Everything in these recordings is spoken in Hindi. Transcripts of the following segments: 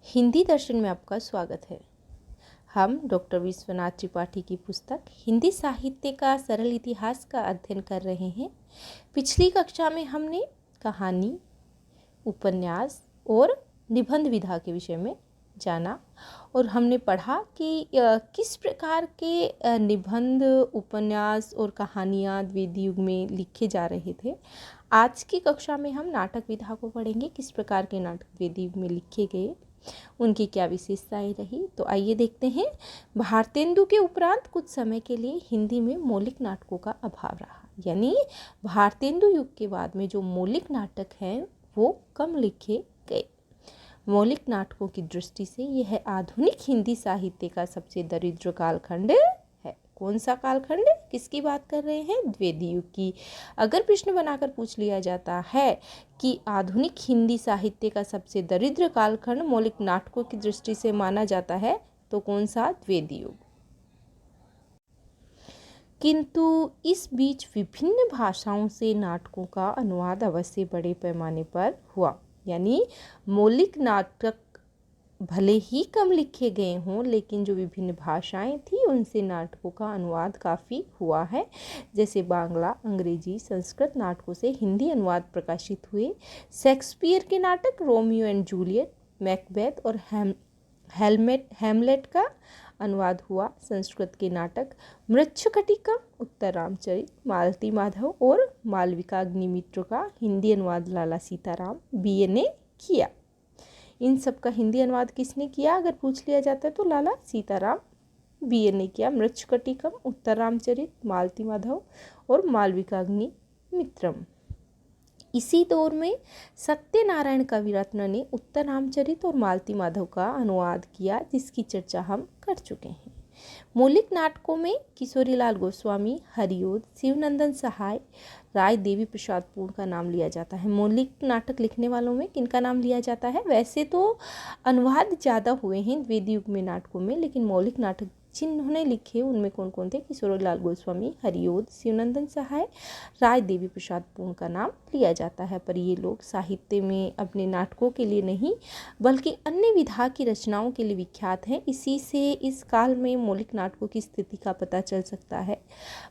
हिंदी दर्शन में आपका स्वागत है। हम डॉक्टर विश्वनाथ त्रिपाठी की पुस्तक हिंदी साहित्य का सरल इतिहास का अध्ययन कर रहे हैं। पिछली कक्षा में हमने कहानी, उपन्यास और निबंध विधा के विषय में जाना और हमने पढ़ा कि किस प्रकार के निबंध, उपन्यास और कहानियाँ द्विवेदी युग में लिखे जा रहे थे। आज की कक्षा में हम नाटक विधा को पढ़ेंगे, किस प्रकार के नाटक द्विवेदी युग में लिखे गए, उनकी क्या विशेषताएं रही। तो आइए देखते हैं। भारतेंदु के उपरांत कुछ समय के लिए हिंदी में मौलिक नाटकों का अभाव रहा, यानी भारतेंदु युग के बाद में जो मौलिक नाटक हैं वो कम लिखे गए। मौलिक नाटकों की दृष्टि से यह आधुनिक हिंदी साहित्य का सबसे दरिद्र कालखंड है। कौन सा कालखंड, किसकी बात कर रहे हैं? द्विवेदी युग की। अगर प्रश्न बनाकर पूछ लिया जाता है कि आधुनिक हिंदी साहित्य का सबसे दरिद्र कालखंड मौलिक नाटकों की दृष्टि से माना जाता है तो कौन सा? द्विवेदी युग। किंतु इस बीच विभिन्न भाषाओं से नाटकों का अनुवाद अवश्य बड़े पैमाने पर हुआ, यानी मौलिक नाटक भले ही कम लिखे गए हों लेकिन जो विभिन्न भाषाएं थी उनसे नाटकों का अनुवाद काफ़ी हुआ है। जैसे बांग्ला, अंग्रेजी, संस्कृत नाटकों से हिंदी अनुवाद प्रकाशित हुए। शेक्सपियर के नाटक रोमियो एंड जूलियट, मैकबेथ और हैमलेट का अनुवाद हुआ। संस्कृत के नाटक मृच्छकटिकम, उत्तर रामचरित, मालती माधव और मालविकाग्निमित्र का हिंदी अनुवाद लाला सीताराम बीए ने किया। इन सब का हिंदी अनुवाद किसने किया अगर पूछ लिया जाता है तो लाला सीताराम बीए ने किया। मृच्छकटिकम, उत्तर रामचरित, मालती माधव और मालविकाग्निमित्रम। इसी दौर में सत्यनारायण कविरत्न ने उत्तर रामचरित और मालती माधव का अनुवाद किया, जिसकी चर्चा हम कर चुके हैं। मौलिक नाटकों में किशोरीलाल गोस्वामी, हरिओद, शिवनंदन सहाय, राय देवी प्रसाद पूर्ण का नाम लिया जाता है। मौलिक नाटक लिखने वालों में किनका नाम लिया जाता है? वैसे तो अनुवाद ज़्यादा हुए हैं द्विवेदी युग में नाटकों में, लेकिन मौलिक नाटक जिन्होंने लिखे उनमें कौन कौन थे? किशोरीलाल गोस्वामी, हरिओद, शिवनंदन सहाय, राय देवी प्रसाद पूर्ण का नाम लिया जाता है। पर ये लोग साहित्य में अपने नाटकों के लिए नहीं बल्कि अन्य विधा की रचनाओं के लिए विख्यात हैं। इसी से इस काल में मौलिक नाटकों की स्थिति का पता चल सकता है।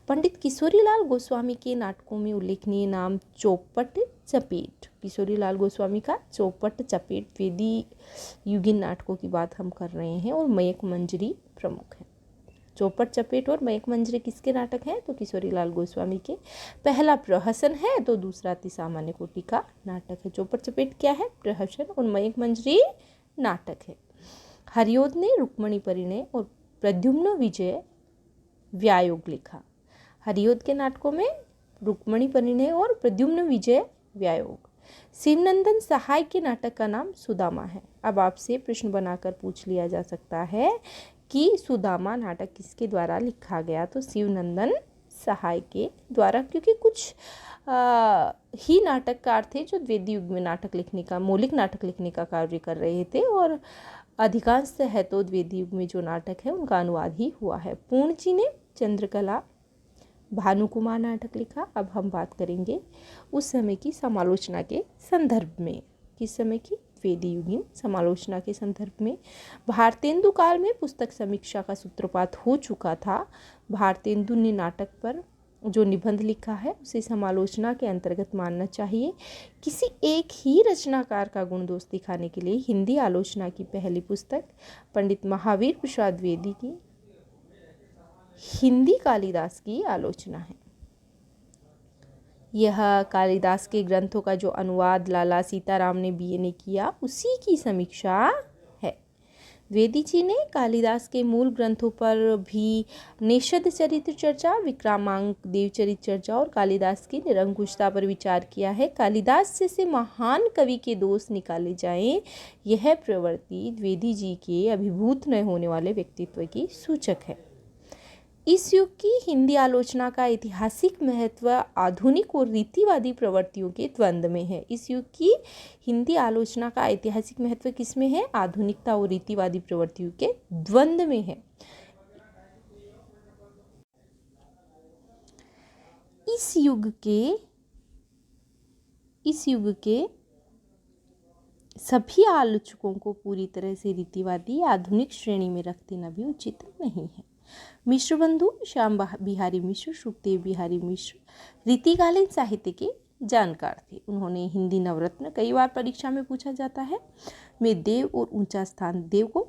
पंडित किशोरीलाल गोस्वामी के नाटकों में उल्लेखनीय नाम चौपट चपेट। किशोरीलाल गोस्वामी का चौपट चपेट द्विवेदी युगीन नाटकों की बात हम कर रहे हैं और मयक मंजरी प्रमुख है। चौपट चपेट और मयक मंजरी किसके नाटक हैं? तो किशोरीलाल गोस्वामी के। पहला प्रहसन है तो दूसरा अति सामान्य कोटि का नाटक है। चौपट चपेट क्या है? प्रहसन, और मयक मंजरी नाटक है। हरिओद ने रुक्मणी परिणय और प्रद्युम्न विजय व्यायोग लिखा। हरिओद के नाटकों में रुक्मणी परिणय और प्रद्युम्न विजय व्यायोग। शिवनंदन सहाय के नाटक का नाम सुदामा है। अब आपसे प्रश्न बनाकर पूछ लिया जा सकता है कि सुदामा नाटक किसके द्वारा लिखा गया? तो शिवनंदन सहाय के द्वारा, क्योंकि कुछ ही नाटककार थे जो द्विवेदी युग में नाटक लिखने का, मौलिक नाटक लिखने का कार्य कर रहे थे, और अधिकांश है तो द्विवेदी युग में जो नाटक है उनका अनुवाद ही हुआ है। पूर्ण जी ने चंद्रकला, भानुकुमार नाटक लिखा। अब हम बात करेंगे उस समय की समालोचना के संदर्भ में। किस समय की? द्विवेदी युगीन समालोचना के संदर्भ में। भारतेंदु काल में पुस्तक समीक्षा का सूत्रपात हो चुका था। भारतेंदु ने नाटक पर जो निबंध लिखा है उसे समालोचना के अंतर्गत मानना चाहिए। किसी एक ही रचनाकार का गुण दोष दिखाने के लिए हिंदी आलोचना की पहली पुस्तक पंडित महावीर प्रसाद द्विवेदी की हिंदी कालिदास की आलोचना है। यह कालिदास के ग्रंथों का जो अनुवाद लाला सीताराम ने बीए ने किया उसी की समीक्षा है। द्विवेदी जी ने कालिदास के मूल ग्रंथों पर भी निषद चरित्र चर्चा, विक्रमांक देवचरित चर्चा और कालिदास की निरंकुशता पर विचार किया है। कालिदास जैसे महान कवि के दोष निकाले जाएं, यह प्रवृत्ति द्विवेदी जी के अभिभूत न होने वाले व्यक्तित्व की सूचक है। इस युग की हिंदी आलोचना का ऐतिहासिक महत्व आधुनिक और रीतिवादी प्रवृत्तियों के द्वंद्व में है। इस युग की हिंदी आलोचना का ऐतिहासिक महत्व किसमें है? आधुनिकता और रीतिवादी प्रवृत्तियों के द्वंद्व में है। इस युग के सभी आलोचकों को पूरी तरह से रीतिवादी आधुनिक श्रेणी में रख देना भी उचित नहीं है। मिश्र बंधु श्याम बिहारी मिश्र, सुखदेव बिहारी मिश्र रीतिकालीन साहित्य के जानकार थे। उन्होंने हिंदी नवरत्न, कई बार परीक्षा में पूछा जाता है, में देव को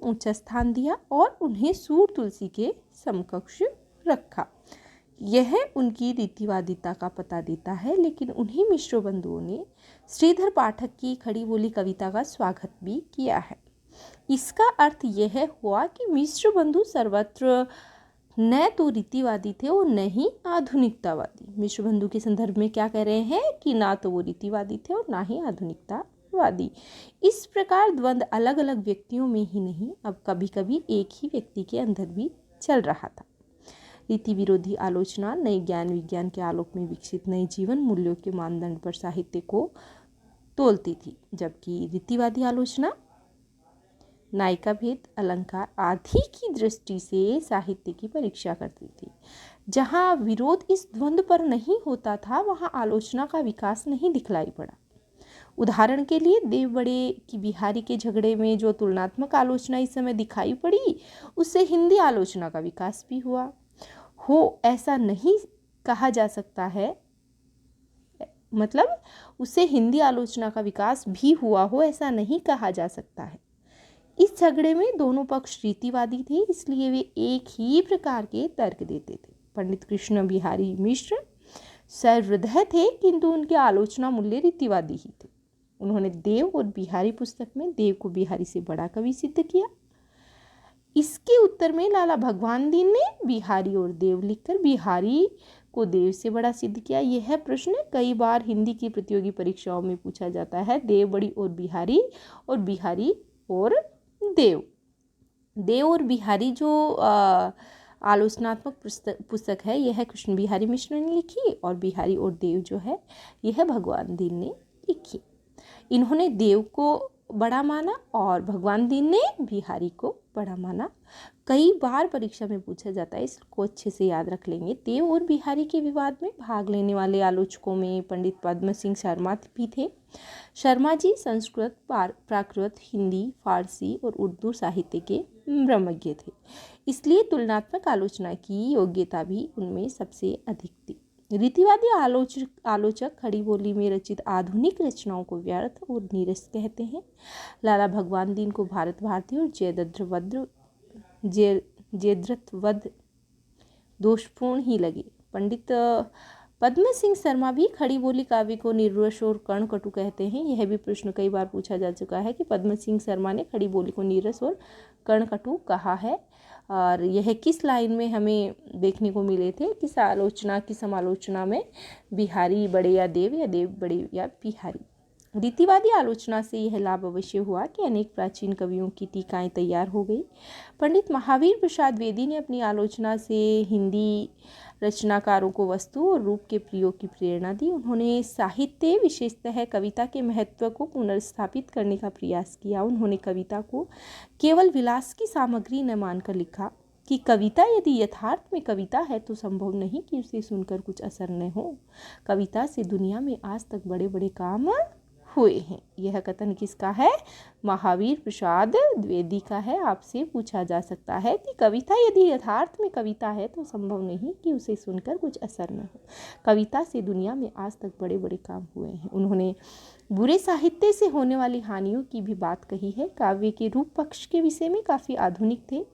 ऊंचा स्थान दिया और उन्हें सूर तुलसी के समकक्ष रखा। यह उनकी रीतिवादिता का पता देता है। लेकिन उन्हीं मिश्र बंधुओं ने श्रीधर पाठक की खड़ी बोली कविता का स्वागत भी किया है। इसका अर्थ यह हुआ कि मिश्र बंधु सर्वत्र न तो रीतिवादी थे और न ही आधुनिकतावादी। मिश्र बंधु के संदर्भ में क्या कह रहे हैं कि ना तो वो रीतिवादी थे और ना ही आधुनिकतावादी। इस प्रकार द्वंद्व अलग अलग व्यक्तियों में ही नहीं, अब कभी कभी एक ही व्यक्ति के अंदर भी चल रहा था। रीति विरोधी आलोचना नई ज्ञान विज्ञान के आलोक में विकसित नए जीवन मूल्यों के मानदंड पर साहित्य को तोलती थी, जबकि रीतिवादी आलोचना नायिका भेद, अलंकार आदि की दृष्टि से साहित्य की परीक्षा करती थी। जहाँ विरोध इस द्वंद्व पर नहीं होता था, वहाँ आलोचना का विकास नहीं दिखलाई पड़ा। उदाहरण के लिए देव बड़े की बिहारी के झगड़े में जो तुलनात्मक आलोचना इस समय दिखाई पड़ी, उससे हिंदी आलोचना का विकास भी हुआ हो ऐसा नहीं कहा जा सकता है, मतलब उससे हिंदी आलोचना का विकास भी हुआ हो ऐसा नहीं कहा जा सकता है। इस झगड़े में दोनों पक्ष रीतिवादी थे, इसलिए वे एक ही प्रकार के तर्क देते थे। पंडित कृष्ण बिहारी मिश्र सहृदय थे, किंतु उनके आलोचना मूल्य रीतिवादी ही थे। उन्होंने देव और बिहारी पुस्तक में देव को बिहारी से बड़ा कवि सिद्ध किया। इसके उत्तर में लाला भगवान दीन ने बिहारी और देव लिखकर बिहारी को देव से बड़ा सिद्ध किया। यह प्रश्न कई बार हिंदी की प्रतियोगी परीक्षाओं में पूछा जाता है। देव बड़ी और बिहारी और देव और बिहारी जो आलोचनात्मक पुस्तक है, यह कृष्ण बिहारी मिश्र ने लिखी और बिहारी और देव जो है यह भगवान दीन ने लिखी। इन्होंने देव को बड़ा माना और भगवान दीन ने बिहारी को बड़ा माना। कई बार परीक्षा में पूछा जाता है, इसको अच्छे से याद रख लेंगे। देव और बिहारी के विवाद में भाग लेने वाले आलोचकों में पंडित पद्म सिंह शर्मा भी थे। शर्मा जी संस्कृत, प्राकृत, हिंदी, फारसी और उर्दू साहित्य के ब्रह्मज्ञ थे, इसलिए तुलनात्मक आलोचना की योग्यता भी उनमें सबसे अधिक थी। रीतिवादी आलोचक खड़ी बोली में रचित आधुनिक रचनाओं को व्यर्थ और नीरस कहते हैं। लाला भगवान दीन को भारत भारती और जयद्रथ दोषपूर्ण ही लगे। पंडित पद्म सिंह शर्मा भी खड़ी बोली काव्य को नीरस और कर्णकटु कहते हैं। यह भी प्रश्न कई बार पूछा जा चुका है कि पद्म सिंह शर्मा ने खड़ी बोली को नीरस और कर्णकटु कहा है, और यह किस लाइन में हमें देखने को मिले थे, किस आलोचना की समालोचना में, बिहारी बड़े या देव बड़े या बिहारी। रीतिवादी आलोचना से यह लाभ अवश्य हुआ कि अनेक प्राचीन कवियों की टीकाएं तैयार हो गई। पंडित महावीर प्रसाद द्विवेदी ने अपनी आलोचना से हिंदी रचनाकारों को वस्तु और रूप के प्रयोग की प्रेरणा दी। उन्होंने साहित्य, विशेषतः कविता के महत्व को पुनर्स्थापित करने का प्रयास किया। उन्होंने कविता को केवल विलास की सामग्री न मानकर लिखा कि कविता यदि यथार्थ में कविता है तो संभव नहीं कि उसे सुनकर कुछ असर न हो। कविता से दुनिया में आज तक बड़े बड़े काम हुए हैं। यह कथन किसका है? महावीर प्रसाद द्विवेदी का है। आपसे पूछा जा सकता है कि कविता यदि यथार्थ में कविता है तो संभव नहीं कि उसे सुनकर कुछ असर न हो। कविता से दुनिया में आज तक बड़े बड़े काम हुए हैं। उन्होंने बुरे साहित्य से होने वाली हानियों की भी बात कही है। काव्य के रूप पक्ष के विषय में काफ़ी आधुनिक थे।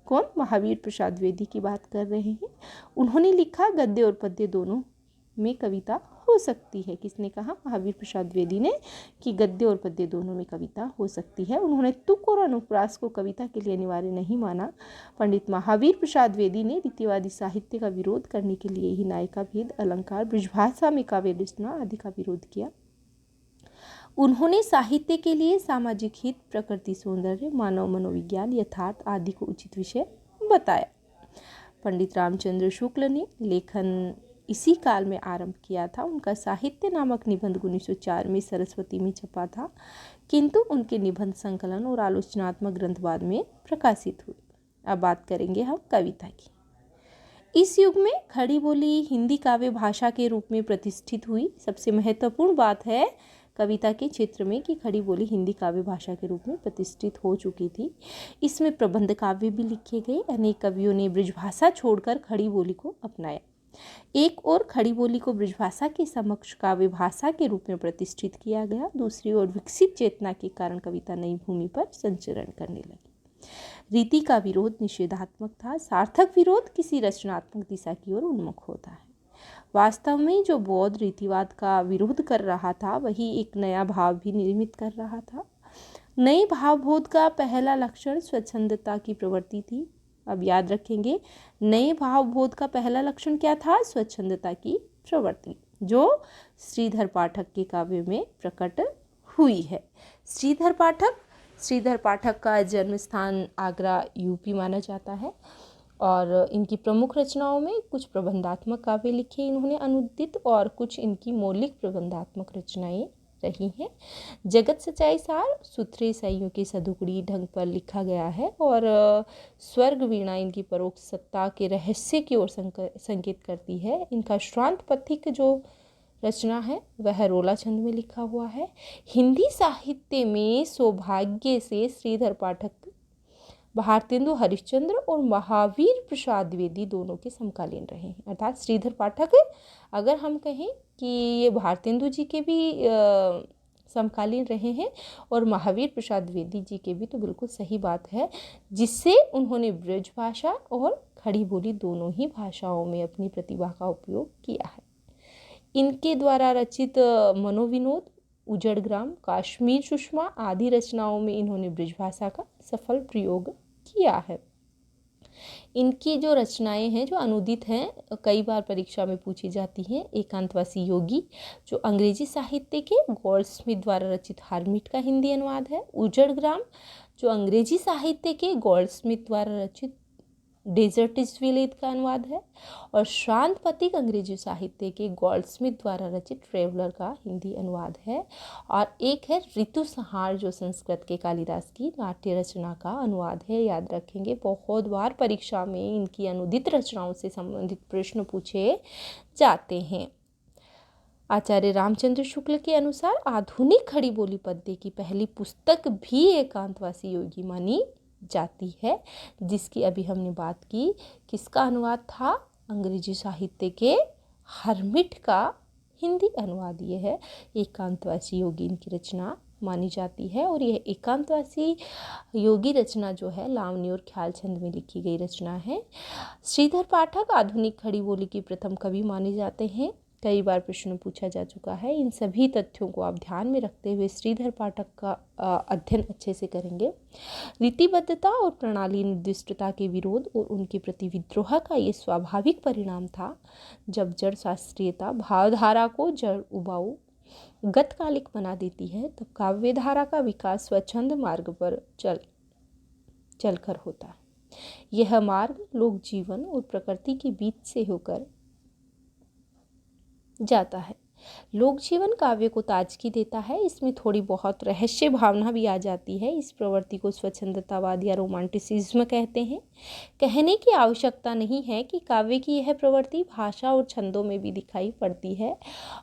कौन? महावीर प्रसाद द्विवेदी की बात कर रहे हैं। उन्होंने लिखा गद्य और पद्य दोनों में कविता हो सकती है। किसने कहा? महावीर प्रसाद द्विवेदी ने, कि गद्य और पद्य दोनों में कविता हो सकती है। उन्होंने तुक और अनुप्रास को कविता के लिए अनिवार्य नहीं माना। पंडित महावीर प्रसाद द्विवेदी ने रीतिवादी साहित्य का विरोध करने के लिए ही नायिका भेद, अलंकार, ब्रजभाषा में काव्य रचना आदि का विरोध किया। उन्होंने साहित्य के लिए सामाजिक हित, प्रकृति सौंदर्य, मानव मनोविज्ञान, यथार्थ आदि को उचित विषय बताया। पंडित रामचंद्र शुक्ल ने लेखन इसी काल में आरंभ किया था। उनका साहित्य नामक निबंध 1904 में सरस्वती में छपा था, किंतु उनके निबंध संकलन और आलोचनात्मक ग्रंथ बाद में प्रकाशित हुए। अब बात करेंगे हम कविता की। इस युग में खड़ी बोली हिंदी काव्य भाषा के रूप में प्रतिष्ठित हुई। सबसे महत्वपूर्ण बात है कविता के क्षेत्र में कि खड़ी बोली हिंदी काव्य भाषा के रूप में प्रतिष्ठित हो चुकी थी। इसमें प्रबंध काव्य भी लिखे गए। अनेक कवियों ने ब्रजभाषा छोड़कर खड़ी बोली को अपनाया। एक ओर खड़ी बोली को ब्रजभाषा के समक्ष काव्य भाषा के रूप में प्रतिष्ठित किया गया, दूसरी ओर विकसित चेतना के कारण कविता नई भूमि पर संचरण करने लगी। रीति का विरोध निषेधात्मक था, सार्थक विरोध किसी रचनात्मक दिशा की ओर उन्मुख होता है। वास्तव में जो बौद्ध रीतिवाद का विरोध कर रहा था वही एक नया भाव भी निर्मित कर रहा था। नए भावबोध का पहला लक्षण स्वच्छंदता की प्रवृत्ति थी। अब याद रखेंगे, नए भावबोध का पहला लक्षण क्या था? स्वच्छंदता की प्रवृत्ति, जो श्रीधर पाठक के काव्य में प्रकट हुई है। श्रीधर पाठक का जन्म स्थान आगरा यूपी माना जाता है और इनकी प्रमुख रचनाओं में कुछ प्रबंधात्मक काव्य लिखे इन्होंने अनुदित और कुछ इनकी मौलिक प्रबंधात्मक रचनाएं रही हैं। जगत सच्चाई सार सुथरे ईसाइयों के सदुकड़ी ढंग पर लिखा गया है और स्वर्ग वीणा इनकी परोक्ष सत्ता के रहस्य की ओर संकेत करती है। इनका श्रांत पथिक जो रचना है वह रोला छंद में लिखा हुआ है। हिंदी साहित्य में सौभाग्य से श्रीधर पाठक भारतेंदु हरिश्चंद्र और महावीर प्रसाद द्विवेदी दोनों के समकालीन रहे हैं। अर्थात श्रीधर पाठक अगर हम कहें कि ये भारतेंदु जी के भी समकालीन रहे हैं और महावीर प्रसाद द्विवेदी जी के भी, तो बिल्कुल सही बात है, जिससे उन्होंने ब्रज भाषा और खड़ी बोली दोनों ही भाषाओं में अपनी प्रतिभा का उपयोग किया है। इनके द्वारा रचित मनोविनोद, उजड़ ग्राम, काश्मीर सुषमा आदि रचनाओं में इन्होंने ब्रजभाषा का सफल प्रयोग किया है। इनकी जो रचनाएं हैं जो अनुदित हैं, कई बार परीक्षा में पूछी जाती हैं। एकांतवासी योगी जो अंग्रेजी साहित्य के गोल्डस्मिथ द्वारा रचित हार्मिट का हिंदी अनुवाद है। उजड़ ग्राम जो अंग्रेजी साहित्य के गोल्डस्मिथ द्वारा रचित डेजर्ट इज विलेज का अनुवाद है। और श्रांत पथिक अंग्रेजी साहित्य के गोल्डस्मिथ द्वारा रचित ट्रेवलर का हिंदी अनुवाद है। और एक है ऋतु संहार जो संस्कृत के कालिदास की नाट्य रचना का अनुवाद है। याद रखेंगे, बहुत बार परीक्षा में इनकी अनुदित रचनाओं से संबंधित प्रश्न पूछे जाते हैं। आचार्य रामचंद्र शुक्ल के अनुसार आधुनिक खड़ी बोली पद्य की पहली पुस्तक भी एकांतवासी योगी मानी जाती है, जिसकी अभी हमने बात की। किसका अनुवाद था? अंग्रेजी साहित्य के हर्मिट का हिंदी अनुवाद ये है। एकांतवासी योगी इनकी रचना मानी जाती है और यह एकांतवासी योगी रचना जो है लावनी और ख्याल छंद में लिखी गई रचना है। श्रीधर पाठक आधुनिक खड़ी बोली के प्रथम कवि माने जाते हैं। कई बार प्रश्न पूछा जा चुका है। इन सभी तथ्यों को आप ध्यान में रखते हुए श्रीधर पाठक का अध्ययन अच्छे से करेंगे। रीतिबद्धता और प्रणाली निर्दिष्टता के विरोध और उनके प्रति विद्रोह का ये स्वाभाविक परिणाम था। जब जड़ शास्त्रीयता भावधारा को जड़ उबाऊ गतकालिक बना देती है, तब काव्य धारा का विकास स्वच्छंद मार्ग पर चलकर होता है। यह मार्ग लोक जीवन और प्रकृति के बीच से होकर जाता है। लोक जीवन काव्य को ताजगी देता है। इसमें थोड़ी बहुत रहस्य भावना भी आ जाती है। इस प्रवृत्ति को स्वच्छंदतावाद या रोमांटिसिज्म कहते हैं। कहने की आवश्यकता नहीं है कि काव्य की यह प्रवृत्ति भाषा और छंदों में भी दिखाई पड़ती है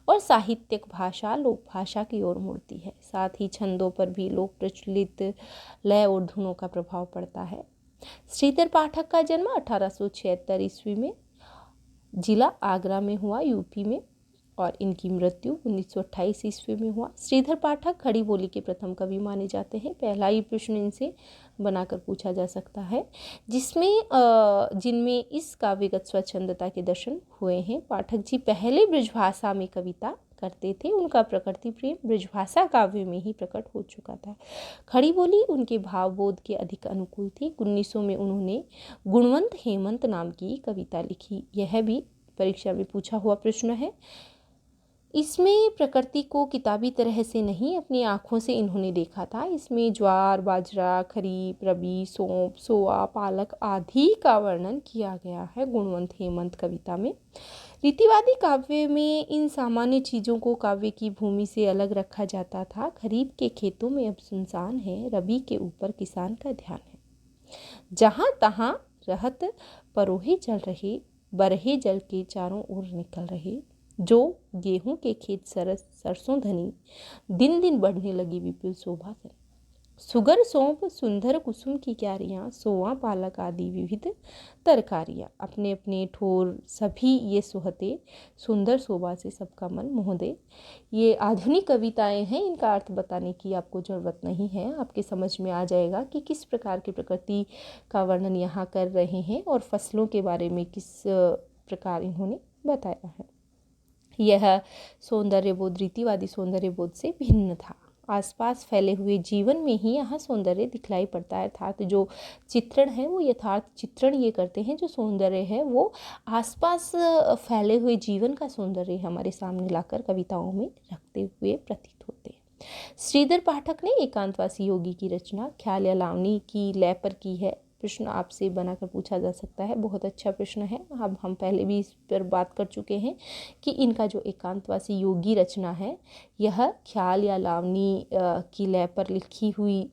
और साहित्यिक भाषा लोक भाषा की ओर मुड़ती है। साथ ही छंदों पर भी लोक प्रचलित लय और धुनों का प्रभाव पड़ता है। श्रीधर पाठक का जन्म 1876 ईस्वी में जिला आगरा में हुआ, यूपी में, और इनकी मृत्यु 1928 ईस्वी में हुआ। श्रीधर पाठक खड़ी बोली के प्रथम कवि माने जाते हैं। पहला ही प्रश्न इनसे बनाकर पूछा जा सकता है, जिनमें इस काव्यगत स्वच्छंदता के दर्शन हुए हैं। पाठक जी पहले ब्रजभाषा में कविता करते थे। उनका प्रकृति प्रेम ब्रजभाषा काव्य में ही प्रकट हो चुका था। खड़ी बोली उनके भावबोध के अधिक अनुकूल थी। 1900 में उन्होंने गुणवंत हेमंत नाम की कविता लिखी। यह भी परीक्षा में पूछा हुआ प्रश्न है। इसमें प्रकृति को किताबी तरह से नहीं, अपनी आँखों से इन्होंने देखा था। इसमें ज्वार, बाजरा, खरीफ, रबी, सौंफ, सोआ, पालक आदि का वर्णन किया गया है गुणवंत हेमंत कविता में। रीतिवादी काव्य में इन सामान्य चीज़ों को काव्य की भूमि से अलग रखा जाता था। खरीफ के खेतों में अब सुनसान है, रबी के ऊपर किसान का ध्यान है। जहाँ तहाँ रहत परोहे जल रहे, बरहे जल के चारों ओर निकल रहे। जो गेहूं के खेत सरसों धनी, दिन दिन बढ़ने लगी विपुल शोभा धनी। सुगर सौंप सुंदर कुसुम की क्यारियाँ, सोआ पालक आदि विविध तरकारियाँ, अपने अपने ठोर सभी ये सुहते, सुंदर शोभा से सबका मन मोह दे। ये आधुनिक कविताएं हैं, इनका अर्थ बताने की आपको ज़रूरत नहीं है, आपके समझ में आ जाएगा कि किस प्रकार की प्रकृति का वर्णन यहाँ कर रहे हैं और फसलों के बारे में किस प्रकार इन्होंने बताया है। यह सौंदर्य बोध रीतिवादी सौंदर्य बोध से भिन्न था। आसपास फैले हुए जीवन में ही यहाँ सौंदर्य दिखलाई पड़ता है, अर्थात जो चित्रण है वो यथार्थ चित्रण ये करते हैं। जो सौंदर्य है वो आसपास फैले हुए जीवन का सौंदर्य हमारे सामने लाकर कविताओं में रखते हुए प्रतीत होते हैं। श्रीधर पाठक ने एकांतवासी योगी की रचना ख्याल या लावनी की लय पर की है। प्रश्न आपसे बनाकर पूछा जा सकता है, बहुत अच्छा प्रश्न है। अब हम पहले भी इस पर बात कर चुके हैं कि इनका जो एकांतवासी योगी रचना है यह ख्याल या लावनी की लय पर लिखी हुई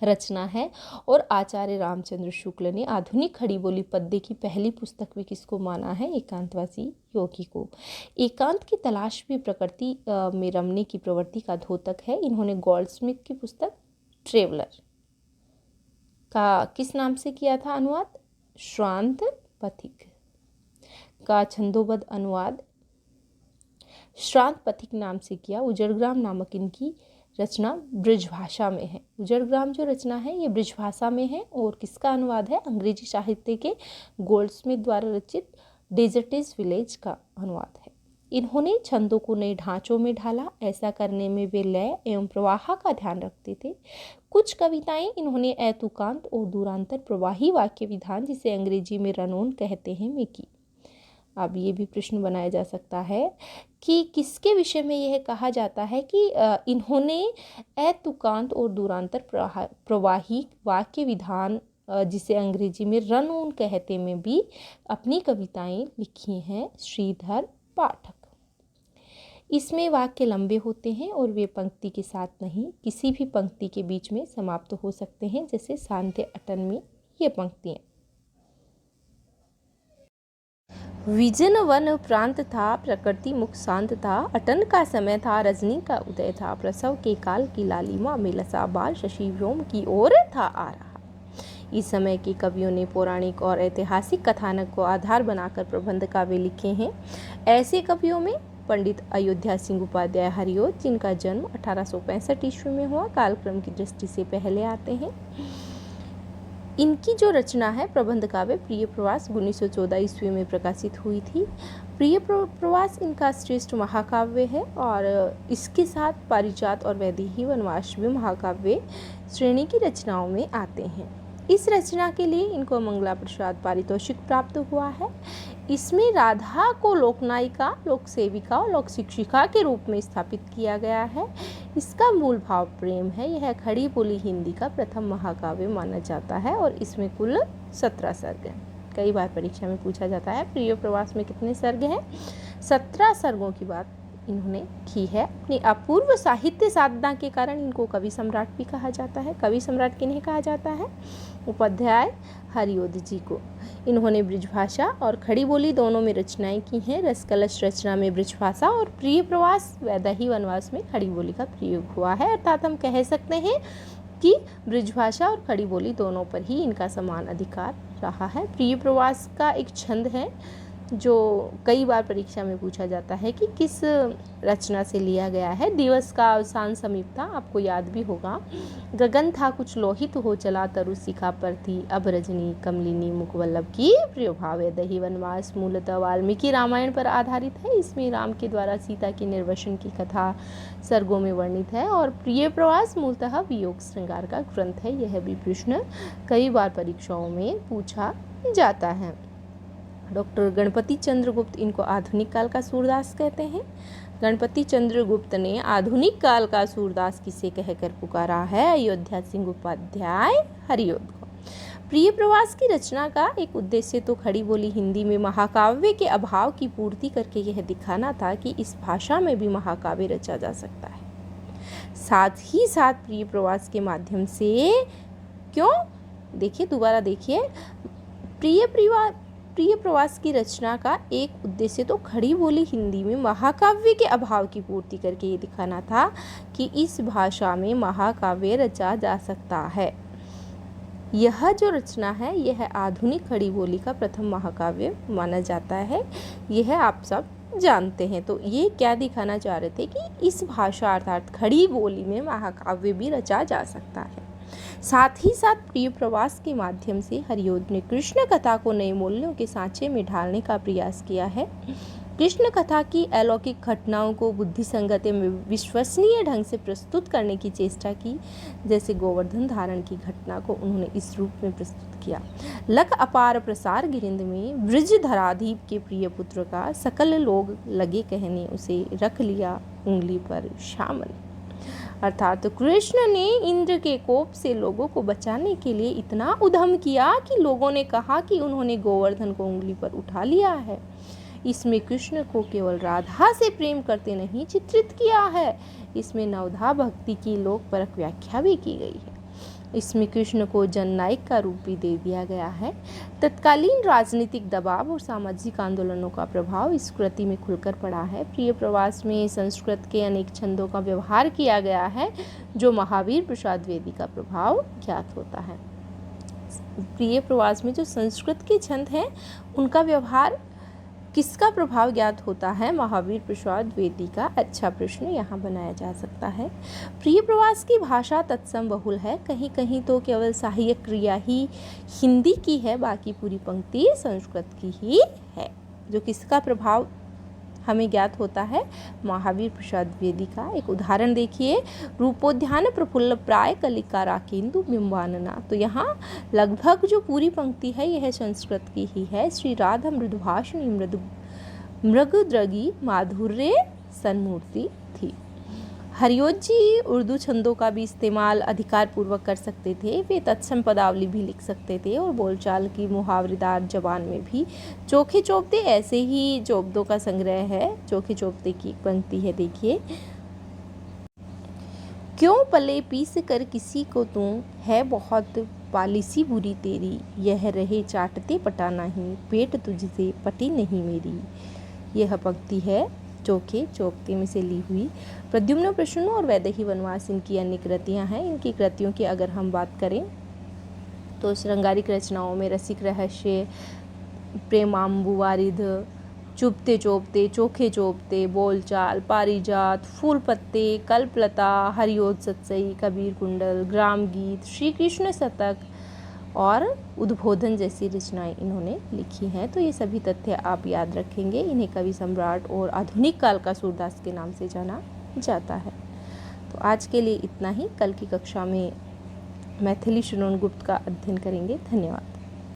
रचना है। और आचार्य रामचंद्र शुक्ल ने आधुनिक खड़ी बोली पद्य की पहली पुस्तक में किसको माना है? एकांतवासी योगी को। एकांत की तलाश में प्रकृति में रमने की प्रवृत्ति का द्योतक है। इन्होंने गोल्डस्मिथ की पुस्तक ट्रेवलर का किस नाम से किया था अनुवाद? श्रांत पथिक का छंदोबद्ध अनुवाद श्रांत पथिक नाम से किया। उजड़ग्राम नामक इनकी रचना ब्रजभाषा में है। उजड़ग्राम जो रचना है ये ब्रजभाषा में है और किसका अनुवाद है? अंग्रेजी साहित्य के गोल्डस्मिथ द्वारा रचित डेजर्टेज विलेज का अनुवाद है। इन्होंने छंदों को नए ढांचों में ढाला। ऐसा करने में वे लय एवं प्रवाह का ध्यान रखते थे। कुछ कविताएं इन्होंने ऐतुकांत और दूरांतर प्रवाही वाक्य विधान, जिसे अंग्रेजी में रन ऑन कहते हैं, में की। अब ये भी प्रश्न बनाया जा सकता है कि किसके विषय में यह कहा जाता है कि इन्होंने ऐतुकांत और दूरांतर प्रवाही वाक्य विधान, जिसे अंग्रेजी में रन ऑन कहते में भी अपनी कविताएं लिखी हैं श्रीधर पाठक। इसमें वाक्य लंबे होते हैं और वे पंक्ति के साथ नहीं, किसी भी पंक्ति के बीच में समाप्त हो सकते हैं, जैसे सांध्य अटन में ये पंक्तियां। विजन वन प्रांत था, प्रकृति मुख शांत था, अटन का समय था, रजनी का उदय था, प्रसव के काल की लालिमा में लसा बाल शशि व्योम की ओर था आ रहा। इस समय के कवियों ने पौराणिक और ऐतिहासिक कथानक को आधार बनाकर प्रबंध काव्य लिखे हैं। ऐसे कवियों में पंडित अयोध्या सिंह उपाध्याय हरिओद, जिनका जन्म 1865 ईस्वी में हुआ, कालक्रम की दृष्टि से पहले आते हैं। इनकी जो रचना है प्रबंध काव्य प्रिय प्रवास 1914 ईस्वी में प्रकाशित हुई थी। प्रिय प्रवास इनका श्रेष्ठ महाकाव्य है और इसके साथ पारिजात और वैदेही वनवास भी महाकाव्य श्रेणी की रचनाओं में आते हैं। इस रचना के लिए इनको मंगला प्रसाद पारितोषिक प्राप्त हुआ है। इसमें राधा को लोकनायिका, लोक सेविका और लोक शिक्षिका के रूप में स्थापित किया गया है। इसका मूल भाव प्रेम है। यह खड़ी बोली हिंदी का प्रथम महाकाव्य माना जाता है और इसमें कुल 17 सर्ग हैं। कई बार परीक्षा में पूछा जाता है प्रिय प्रवास में कितने सर्ग हैं? 17 सर्गों की बात इन्होंने की है। अपनी अपूर्व साहित्य साधना के कारण इनको कवि सम्राट भी कहा जाता है। कवि सम्राट किन्हें कहा जाता है? उपाध्याय हरिओद जी को। इन्होंने ब्रजभाषा और खड़ी बोली दोनों में रचनाएं की हैं। रसकलश रचना में ब्रजभाषा और प्रिय प्रवास वैदेही वनवास में खड़ी बोली का प्रयोग हुआ है। अर्थात हम कह सकते हैं कि ब्रजभाषा और खड़ी बोली दोनों पर ही इनका समान अधिकार रहा है। प्रिय प्रवास का एक छंद है जो कई बार परीक्षा में पूछा जाता है कि किस रचना से लिया गया है। दिवस का अवसान समीप था, आपको याद भी होगा। गगन था कुछ लोहित हो चला, तरु शिखा पर थी अब रजनी, कमलिनी मुखवल्लभ की प्रियोभाव। वैदेही वनवास मूलतः वाल्मीकि रामायण पर आधारित है। इसमें राम के द्वारा सीता के निर्वसन की कथा सर्गों में वर्णित है और प्रिय प्रवास मूलतः वियोग श्रृंगार का ग्रंथ है। यह भी प्रश्न कई बार परीक्षाओं में पूछा जाता है। डॉक्टर गणपति चंद्रगुप्त इनको आधुनिक काल का सूरदास कहते हैं। गणपति चंद्रगुप्त ने आधुनिक काल का सूरदास किसे कहकर पुकारा है? अयोध्या सिंह उपाध्याय हरिओद को। प्रिय प्रवास की रचना का एक उद्देश्य तो खड़ी बोली हिंदी में महाकाव्य के अभाव की पूर्ति करके यह दिखाना था कि इस भाषा में भी महाकाव्य रचा जा सकता है। साथ ही साथ प्रिय प्रवास के माध्यम से दोबारा देखिए, प्रिय प्रवास की रचना का एक उद्देश्य तो खड़ी बोली हिंदी में महाकाव्य के अभाव की पूर्ति करके ये दिखाना था कि इस भाषा में महाकाव्य रचा जा सकता है। यह जो रचना है यह आधुनिक खड़ी बोली का प्रथम महाकाव्य माना जाता है। यह आप सब जानते हैं। तो ये क्या दिखाना चाह रहे थे कि इस भाषा अर्थात खड़ी बोली में महाकाव्य भी रचा जा सकता है। साथ ही साथ प्रिय प्रवास के माध्यम से हरिओद ने कृष्ण कथा को नए मूल्यों के सांचे में ढालने का प्रयास किया है। कृष्ण कथा की अलौकिक घटनाओं को बुद्धि संगत एवं विश्वसनीय ढंग से प्रस्तुत करने की चेष्टा की। जैसे गोवर्धन धारण की घटना को उन्होंने इस रूप में प्रस्तुत किया। लख अपार प्रसार गिरिंद में ब्रजधराधीप के प्रिय पुत्र का सकल लोग लगे कहने उसे रख लिया उंगली पर शामल। अर्थात तो कृष्ण ने इंद्र के कोप से लोगों को बचाने के लिए इतना उद्यम किया कि लोगों ने कहा कि उन्होंने गोवर्धन को उंगली पर उठा लिया है। इसमें कृष्ण को केवल राधा से प्रेम करते नहीं चित्रित किया है, इसमें नवधा भक्ति की लोकपरक व्याख्या भी की गई है। इसमें कृष्ण को जननायक का रूप भी दे दिया गया है। तत्कालीन राजनीतिक दबाव और सामाजिक आंदोलनों का प्रभाव इस कृति में खुलकर पड़ा है। प्रिय प्रवास में संस्कृत के अनेक छंदों का व्यवहार किया गया है, जो महावीर प्रसाद द्विवेदी का प्रभाव ज्ञात होता है। प्रिय प्रवास में जो संस्कृत के छंद हैं उनका व्यवहार किसका प्रभाव ज्ञात होता है? महावीर प्रसाद द्विवेदी का। अच्छा प्रश्न यहाँ बनाया जा सकता है। प्रिय प्रवास की भाषा तत्सम बहुल है, कहीं कहीं तो केवल सहायक क्रिया ही हिंदी की है, बाकी पूरी पंक्ति संस्कृत की ही है। जो किसका प्रभाव हमें ज्ञात होता है? महावीर प्रसाद द्विवेदी का। एक उदाहरण देखिए, रूपोद्यान प्रफुल्ल प्राय कलिका राकेंदु बिंबानना। तो यहाँ लगभग जो पूरी पंक्ति है यह संस्कृत की ही है। श्री राधा मृदुभाषिणी मृगद्रगी माधुर्य सन्मूर्ति थी। हरिओद जी उर्दू छंदों का भी इस्तेमाल अधिकार पूर्वक कर सकते थे। वे तत्सम पदावली भी लिख सकते थे और बोलचाल की मुहावरेदार जबान में भी। चोखे चोपते ऐसे ही चोपदों का संग्रह है। चोखे चोपते की पंक्ति है, देखिए। क्यों पले पीस कर किसी को तू, है बहुत पालिसी बुरी तेरी, यह रहे चाटते पटा नहीं, पेट तुझसे पटी नहीं मेरी। यह पंक्ति है चोखे चोपते में से ली हुई। प्रद्युम्न प्रश्न और वैदेही वनवास इनकी अन्य कृतियाँ हैं। इनकी कृतियों की अगर हम बात करें तो श्रृंगारिक रचनाओं में रसिक रहस्य, प्रेमाम्बु वारिध, चुपते चोपते, चोखे चोपते, बोलचाल, पारिजात, फूल पत्ते, कल्पलता, हरिओद सत्सई, कबीर कुंडल, ग्राम गीत, श्री कृष्ण शतक और उद्बोधन जैसी रचनाएं इन्होंने लिखी हैं। तो ये सभी तथ्य आप याद रखेंगे। इन्हें कवि सम्राट और आधुनिक काल का सूरदास के नाम से जाना जाता है। तो आज के लिए इतना ही। कल की कक्षा में मैथिली शरण गुप्त का अध्ययन करेंगे। धन्यवाद।